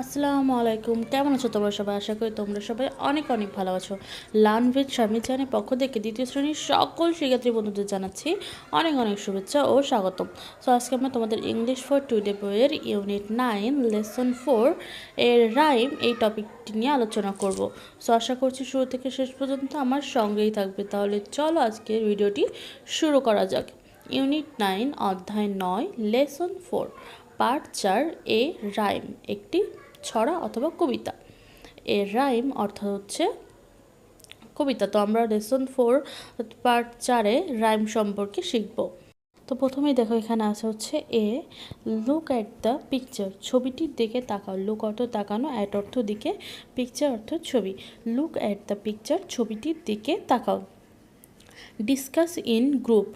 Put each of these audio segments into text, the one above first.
আসসালামু আলাইকুম, কেমন আছো তোমরা সবাই? আশা করি তোমরা সবাই অনেক অনেক ভালো আছো। লার্ন উইথ শারমিন চ্যানেলের পক্ষ থেকে দ্বিতীয় শ্রেণীর সকল শিক্ষার্থী বন্ধুদের জানাচ্ছি অনেক অনেক শুভেচ্ছা ও স্বাগতম। সো আজকে আমরা তোমাদের ইংলিশ ফর টুডে বইয়ের ইউনিট 9 লেসন 4 এর রাইম এই টপিকটি নিয়ে আলোচনা করব। সো আশা করছি শুরু থেকে শেষ পর্যন্ত আমার সঙ্গেই থাকবে। তাহলে চলো আজকের ভিডিওটি শুরু করা যাক। ইউনিট 9 অধ্যায় 9 লেসন 4 পার্ট 4 এ রাইম একটি ছড়া অথবা কবিতা। এর রাইম অর্থ হচ্ছে কবিতা। তো আমরা লেসন 4 পার্ট 4-এ রাইম সম্পর্কে শিখব। তো প্রথমেই দেখো এখানে আছে হচ্ছে এ লুক অ্যাট দ্য পিকচার, ছবিটির দিকে তাকাও। লুক অর্থ তাকানো, অ্যাট অর্থ দিকে, পিকচার অর্থ ছবি। লুক অ্যাট দ্য পিকচার, ছবিটির দিকে তাকাও। ডিসকাস ইন গ্রুপ,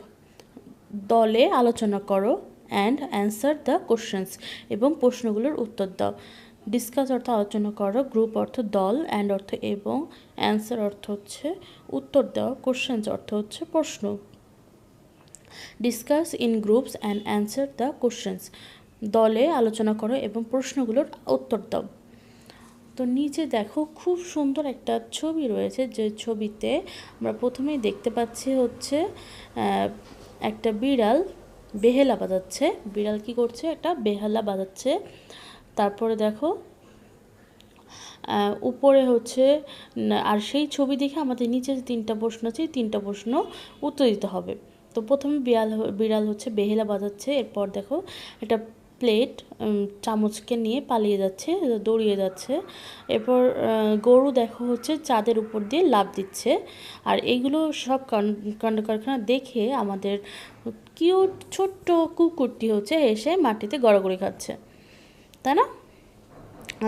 দলে আলোচনা করো। অ্যান্ড অ্যান্সার দ্য কোশ্চেন্স, এবং প্রশ্নগুলোর উত্তর দাও। ডিসকাস অর্থ আলোচনা করো, গ্রুপ অর্থ দল, অ্যান্ড অর্থ এবং, অ্যান্সার অর্থ হচ্ছে উত্তর দেওয়া, কোশ্চেন্স অর্থ হচ্ছে প্রশ্ন। Discuss in groups and answer the questions, দলে আলোচনা করো এবং প্রশ্নগুলোর উত্তর দাও। তো নিচে দেখো খুব সুন্দর একটা ছবি রয়েছে, যে ছবিতে আমরা প্রথমেই দেখতে পাচ্ছি হচ্ছে একটা বিড়াল বেহেলা বাজাচ্ছে। বিড়াল কি করছে? একটা বেহালা বাজাচ্ছে। তারপরে দেখো উপরে হচ্ছে, আর সেই ছবি দেখে আমাদের নিচে যে 3টা প্রশ্ন আছে, এই 3টা প্রশ্ন উত্তর দিতে হবে। তো প্রথমে বিড়াল হচ্ছে বেহেলা বাজাচ্ছে। এরপর দেখো একটা প্লেট চামচকে নিয়ে পালিয়ে যাচ্ছে, দৌড়িয়ে যাচ্ছে। এরপর গরু দেখো হচ্ছে চাঁদের উপর দিয়ে লাফ দিচ্ছে। আর এইগুলো সব কাণ্ড কারখানা দেখে আমাদের কিউট ছোট্ট কুকুরটি হচ্ছে এসে মাটিতে গড়াগড়ি খাচ্ছে, তাই না?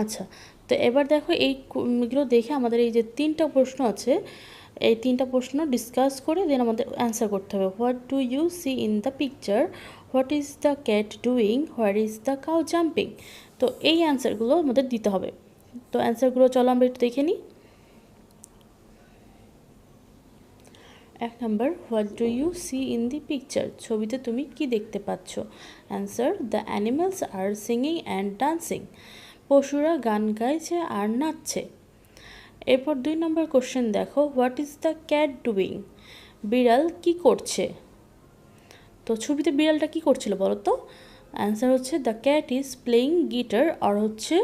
আচ্ছা, তো এবার দেখো এইগুলো দেখে আমাদের এই যে 3টা প্রশ্ন আছে, এই 3টা প্রশ্ন ডিসকাস করে দেন আমাদের অ্যান্সার করতে হবে। What do you see in the picture, what is the cat doing, where is the cow jumping. তো এই অ্যান্সারগুলো আমাদের দিতে হবে। তো অ্যান্সারগুলো চলো আমরা একটু দেখে নিই। 1 number, what do you see in the picture, ছবিতে তুমি কি দেখতে পাচ্ছ? Answer, the animals are singing and dancing, পশুরা গান গাইছে আর নাচছে। এরপর 2 নম্বর কোশ্চেন দেখো, what is the cat doing, বিড়াল কি করছে? তো ছবিতে বিড়ালটা কি করছিল বলো তো? অ্যান্সার হচ্ছে the cat is playing guitar, আর হচ্ছে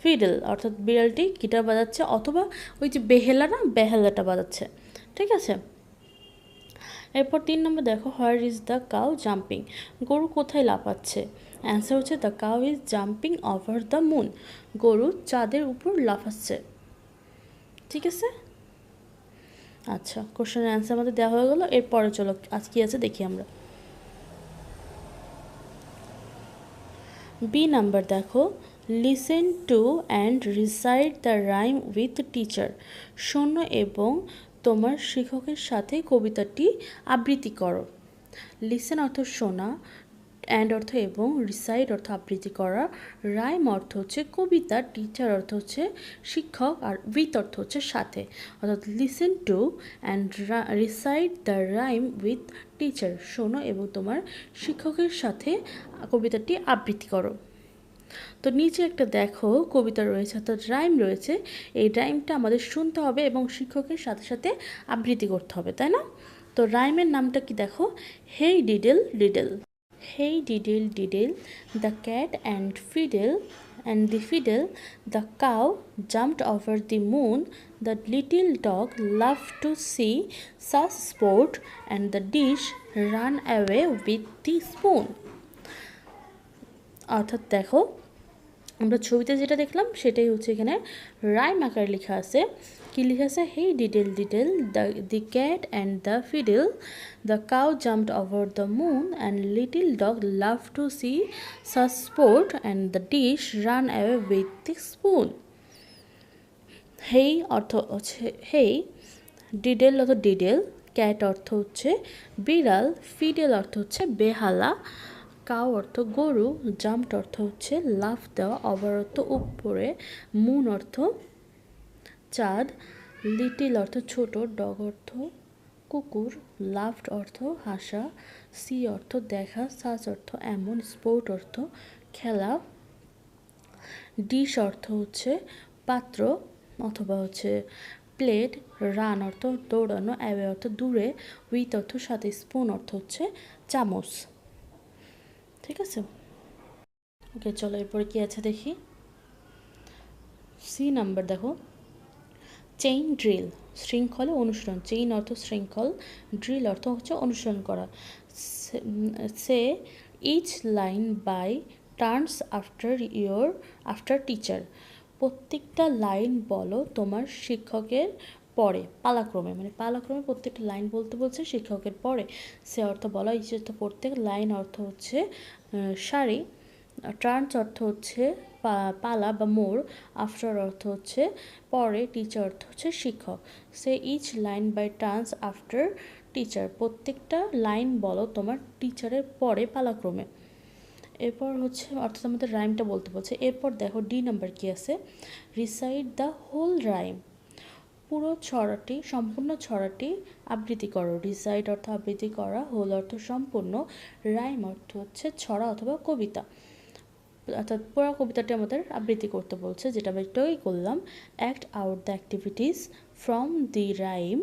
ফিডল, অর্থাৎ বিড়ালটি গিটার বাজাচ্ছে অথবা ওই যে বেহেলা না, বেহেলাটা বাজাচ্ছে। ঠিক আছে। এরপর 3 নম্বর দেখো, হোয়ার ইজ দ্য কাউ জাম্পিং, গরু কোথায় লাফাচ্ছে? অ্যান্সার হচ্ছে the cow is jumping over the moon, গরু চাঁদের উপর লাফাচ্ছে। ঠিক আছে। আচ্ছা, কোশ্চেনের অ্যান্সার আমাদের দেওয়া হয়ে গেল। এরপরে চলো আজ কি আছে দেখি আমরা। বি নাম্বার দেখো, listen to and recite the rhyme with teacher, শোনো এবং তোমার শিক্ষকের সাথে কবিতাটি আবৃত্তি করো। লিসেন অর্থ শোনা, অ্যান্ড অর্থ এবং, রিসাইট অর্থ আবৃত্তি করা, রাইম অর্থ হচ্ছে কবিতা, টিচার অর্থ হচ্ছে শিক্ষক, আর উইথ অর্থ হচ্ছে সাথে। অর্থাৎ listen to and recite the rhyme with teacher, শোনো এবং তোমার শিক্ষকের সাথে কবিতাটি আবৃত্তি করো। তো নিচে একটা দেখো কবিতা রয়েছে, অর্থাৎ রাইম রয়েছে। এই রাইমটা আমাদের শুনতে হবে এবং শিক্ষকের সাথে সাথে আবৃত্তি করতে হবে, তাই না? তো রাইমের নামটা কি দেখো, হেই diddle ডিডেল। Hey diddle diddle, the cat and the fiddle, the cow jumped over the moon, the little dog loved to see such sport, and the dish ran away with the spoon. অর্থাৎ দেখো আমরা ছবিতে যেটা দেখলাম সেটাই হচ্ছে এখানে rhyme আকারে লেখা আছে। কি লেখা আছে? Hey diddle diddle, the cat and the fiddle, the cow jumped over the moon, and little dog love to see such sport, and the dish run away with the spoon. Hey অর্থ হচ্ছে হেই, ডিডেল অর্থ ডিডেল, cat অর্থ হচ্ছে বিড়াল, fiddle অর্থ হচ্ছে বেহালা, cow অর্থ গরু, জাম্পড অর্থ হচ্ছে লাফ দেওয়া, ওভার অর্থ উপরে, মুন অর্থ চাঁদ, লিটিল অর্থ ছোট, ডগ অর্থ কুকুর, লাফড অর্থ হাসা, সি অর্থ দেখা, সাচ অর্থ এমন, স্পোর্ট অর্থ খেলা, ডিশ অর্থ হচ্ছে পাত্র অথবা হচ্ছে প্লেট, রান অর্থ দৌড়ানো, অ্যাওয়ে অর্থ দূরে, উইথ অর্থ সাথে, স্পুন অর্থ হচ্ছে চামচ। ঠিক আছে, ওকে চলো এরপরে কি আছে দেখি। সি নাম্বার দেখো, চেইন ড্রিল, শৃঙ্খলে অনুসরণ। চেইন অর্থ শৃঙ্খল, ড্রিল অর্থ হচ্ছে অনুসরণ করা। Say each line by turns after teacher, প্রত্যেকটা লাইন বলো তোমার শিক্ষকের পরে, পালাক্রমে, মানে পালাক্রমে প্রত্যেকটা লাইন বলতে বলছে শিক্ষকের পরে। সে অর্থ বলা, ইচ অর্থ প্রত্যেক, লাইন অর্থ হচ্ছে সারি, টার্নস অর্থ হচ্ছে পালা বা মোড়, আফটার অর্থ হচ্ছে পরে, টিচার অর্থ হচ্ছে শিক্ষক। Say each line by turns after teacher, প্রত্যেকটা লাইন বলো তোমার টিচারের পরে পালাক্রমে। এরপর হচ্ছে অর্থাৎ আমাদের রাইমটা বলতে বলছে। এরপর দেখো ডি নাম্বার কি আছে, রিসাইট দ্য হোল রাইম, পুরো ছড়াটি, সম্পূর্ণ ছড়াটি আবৃত্তি করো। রিসাইট অর্থ আবৃত্তি করা, হোল অর্থ সম্পূর্ণ, রাইম অর্থ হচ্ছে ছড়া অথবা কবিতা, অর্থাৎ পুরো কবিতাটি আমাদের আবৃত্তি করতে বলছে, যেটা আমি একটুই করলাম। Act out the activities from the rhyme,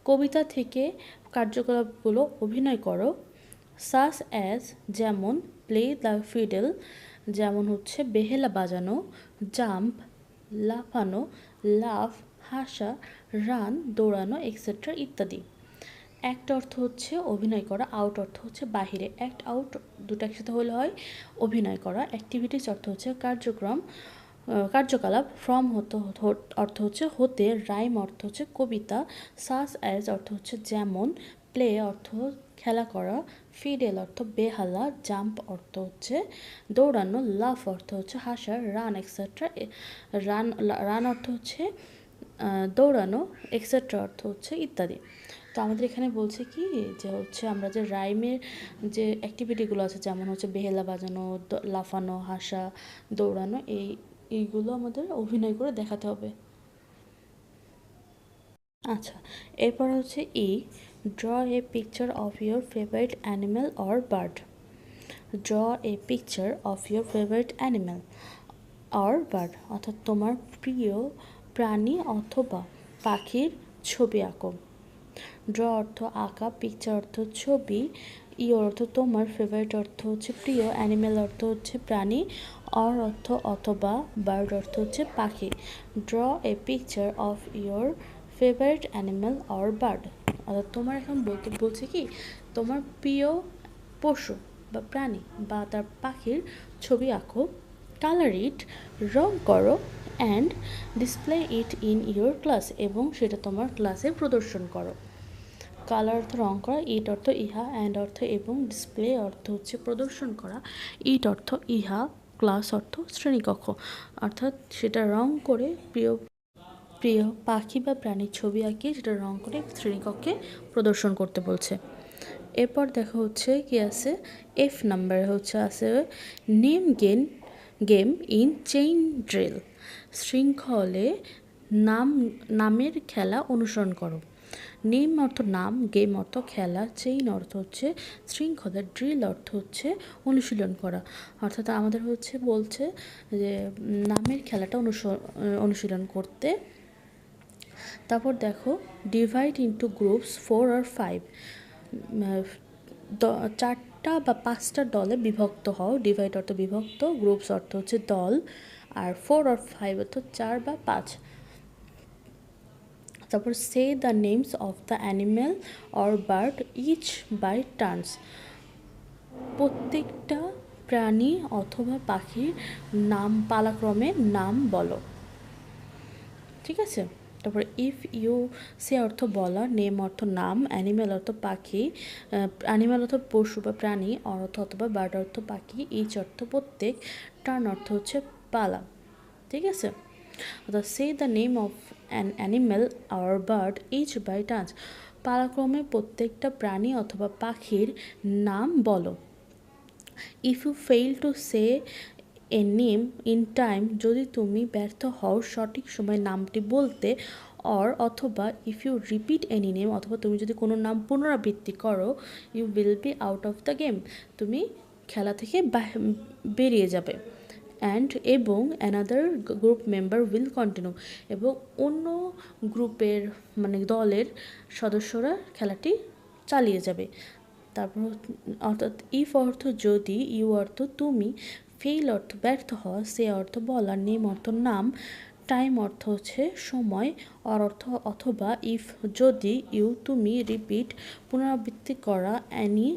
কবিতা থেকে কার্যকলাপগুলো অভিনয় করো। সাস অ্যাজ যেমন, প্লে দ্য ফিডেল যেমন হচ্ছে বেহেলা বাজানো, জাম্প লাফানো, লাফ হাসা, রান দৌড়ানো, এক্সেট্রা ইত্যাদি। অ্যাক্ট অর্থ হচ্ছে অভিনয় করা, আউট অর্থ হচ্ছে বাহিরে। অ্যাক্ট আউট দুটো একসাথে হলে হয় অভিনয় করা। অ্যাক্টিভিটিস অর্থ হচ্ছে কার্যক্রম, কার্যকলাপ। ফ্রম অর্থ হচ্ছে হতে, রাইম অর্থ হচ্ছে কবিতা, সাস অ্যাজ অর্থ হচ্ছে যেমন, প্লে অর্থ খেলা করা, ফিডেল অর্থ বেহালা, জাম্প অর্থ হচ্ছে দৌড়ানো, লাফ অর্থ হচ্ছে হাসা, রান এক্সেট্রা, রান অর্থ হচ্ছে দৌড়ানো, এক্সেট্রা অর্থ হচ্ছে ইত্যাদি। তো আমাদের এখানে বলছে কি যে হচ্ছে আমরা যে রাইমের যে অ্যাক্টিভিটিগুলো আছে, যেমন হচ্ছে বেহেলা বাজানো, লাফানো, হাসা, দৌড়ানো, এইগুলো আমাদের অভিনয় করে দেখাতে হবে। আচ্ছা, এরপর হচ্ছে draw a picture of your favourite animal or bird. Draw a picture of your favourite animal or bird, অর্থাৎ তোমার প্রিয় প্রাণী অথবা পাখির ছবি আঁকো। ড্র অর্থ আঁকা, পিকচার অর্থ ছবি, ইওর অর্থ তোমার, ফেভারিট অর্থ হচ্ছে প্রিয়, অ্যানিমেল অর্থ হচ্ছে প্রাণী, অর অর্থ অথবা, বার্ড অর্থ হচ্ছে পাখি। Draw a picture of your favourite animal or bird, অর্থাৎ তোমার এখন বলছে কি তোমার প্রিয় পশু বা প্রাণী বা তার পাখির ছবি আঁকো। কালার ইট, রং করো, and display it in your class, এবং সেটা তোমার ক্লাসে প্রদর্শন করো। কালার অর্থ রং করা, ইট অর্থ ইহা, অ্যান্ড অর্থ এবং, ডিসপ্লে অর্থ হচ্ছে প্রদর্শন করা, ইট অর্থ ইহা, ক্লাস অর্থ শ্রেণীকক্ষ, অর্থাৎ সেটা রং করে প্রিয় প্রিয় পাখি বা প্রাণীর ছবি আঁকিয়ে সেটা রং করে শ্রেণীকক্ষে প্রদর্শন করতে বলছে। এরপর দেখা হচ্ছে কি আছে, এফ নাম্বার হচ্ছে আছে name game in chain drill, শৃঙ্খলে নামের খেলা অনুসরণ করো। নেম অর্থ নাম, গেম অর্থ খেলা, চেইন অর্থ হচ্ছে শৃঙ্খলা, ড্রিল অর্থ হচ্ছে অনুশীলন করা, অর্থাৎ আমাদের হচ্ছে বলছে যে নামের খেলাটা অনুশীলন করতে। তারপর দেখো ডিভাইড ইন্টু গ্রুপস 4 or 5, 4টা বা 5টা দলে বিভক্ত হও। ডিভাইড অর্থ বিভক্ত, গ্রুপস অর্থ হচ্ছে দল, আর 4 or 5 অর্থ 4 বা 5। তারপর say the names of the animal or bird each by turns, প্রত্যেকটা প্রাণী অথবা পাখির নাম পালাক্রমে নাম বলো। ঠিক আছে, তারপর ইফ ইউ, সে অর্থ বলা, নেম অর্থ নাম, অ্যানিম্যাল অর্থ পাখি, অ্যানিম্যাল অর্থ পশু বা প্রাণী, অর্থ অথবা বার্ড অর্থ পাখি, ইচ অর্থ প্রত্যেক, টার্ন অর্থ হচ্ছে পালা। ঠিক আছে, অর্থাৎ say the name of an animal or bird each by turns, পালাক্রমে প্রত্যেকটা প্রাণী অথবা পাখির নাম বলো। If you fail to say a name in time, যদি তুমি ব্যর্থ হও সঠিক সময় নামটি বলতে, অথবা if you repeat any name, অথবা তুমি যদি কোনো নাম পুনরাবৃত্তি করো, you will be out of the game, তুমি খেলা থেকে বেরিয়ে যাবে। এবং another group member will continue, এবং অন্য গ্রুপের মানে দলের সদস্যরা খেলাটি চালিয়ে যাবে। তারপর অর্থাৎ ইফ অর্থ যদি, ইউ অর্থ তুমি, ফেইল অর্থ ব্যর্থ হওয়া, সে অর্থ বলা, নেম অর্থ নাম, টাইম অর্থ হচ্ছে সময়, অর অর্থ অথবা, ইফ যদি, ইউ তুমি, রিপিট পুনরাবৃত্তি করা, অ্যানি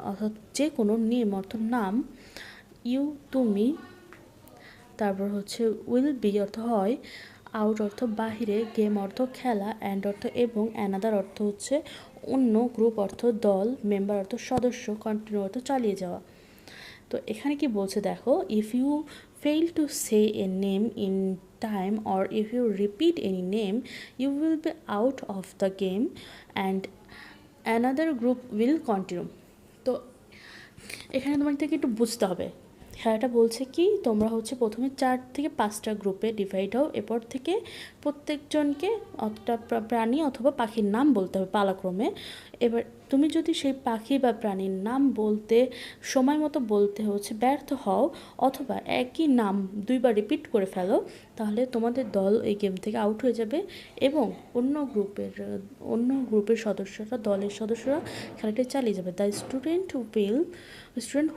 অর্থাৎ যে কোনো, নেম অর্থ নাম, ইউ তুমি, তারপর হচ্ছে উইল বি অর্থ হয়, আউট অর্থ বাহিরে, গেম অর্থ খেলা, অ্যান্ড অর্থ এবং, অ্যানাদার অর্থ হচ্ছে অন্য, গ্রুপ অর্থ দল, মেম্বার অর্থ সদস্য, কন্টিনিউ অর্থ চালিয়ে যাওয়া। তো এখানে কি বলছে দেখো, if you fail to say a name in time or if you repeat any name you will be out of the game and another group will continue. তো এখানে তোমাদেরকে একটু বুঝতে হবে, খেলাটা বলছে কি তোমরা হচ্ছে প্রথমে 4 থেকে 5টা গ্রুপে ডিভাইড হও, এরপর থেকে প্রত্যেকজনকে অতটা প্রাণী অথবা পাখির নাম বলতে হবে পালাক্রমে। এবার তুমি যদি সেই পাখি বা প্রাণীর নাম বলতে সময় মতো বলতে হচ্ছে ব্যর্থ হও অথবা একই নাম 2বার রিপিট করে ফেলো, তাহলে তোমাদের দল এই গেম থেকে আউট হয়ে যাবে এবং অন্য গ্রুপের সদস্যরা, দলের সদস্যরা খেলাটি চালিয়ে যাবে। The student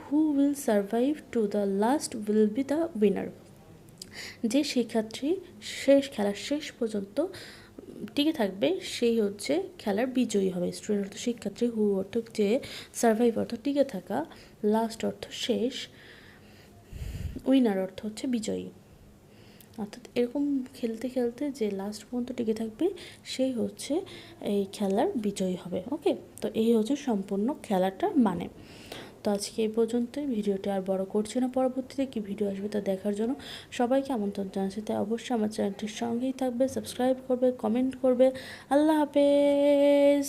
who will survive to the last will be the winner. যে শিক্ষার্থী খেলার শেষ পর্যন্ত টিকে থাকবে সেই হচ্ছে খেলার বিজয়ী হবে। স্টুডেন্ট অর্থ শিক্ষার্থী, হু অর্থ যে, সার্ভাইভ অর্থ টিকে থাকা, লাস্ট অর্থ শেষ, উইনার অর্থ হচ্ছে বিজয়ী। অর্থাৎ এরকম খেলতে খেলতে যে লাস্ট পর্যন্ত টিকে থাকবে সেই হচ্ছে এই খেলার বিজয়ী হবে। ওকে, তো এই হচ্ছে সম্পূর্ণ খেলাটার মানে। তো আজকে এই পর্যন্তই, ভিডিওটি আর বড় করছি না, পরবর্তীতে কি ভিডিও আসবে তা দেখার জন্য সবাইকে আমন্ত্রণ জানাচ্ছি। তাই অবশ্যই আমার চ্যানেলটির সঙ্গেই থাকবে, সাবস্ক্রাইব করবে, কমেন্ট করবে। আল্লাহ হাফেজ।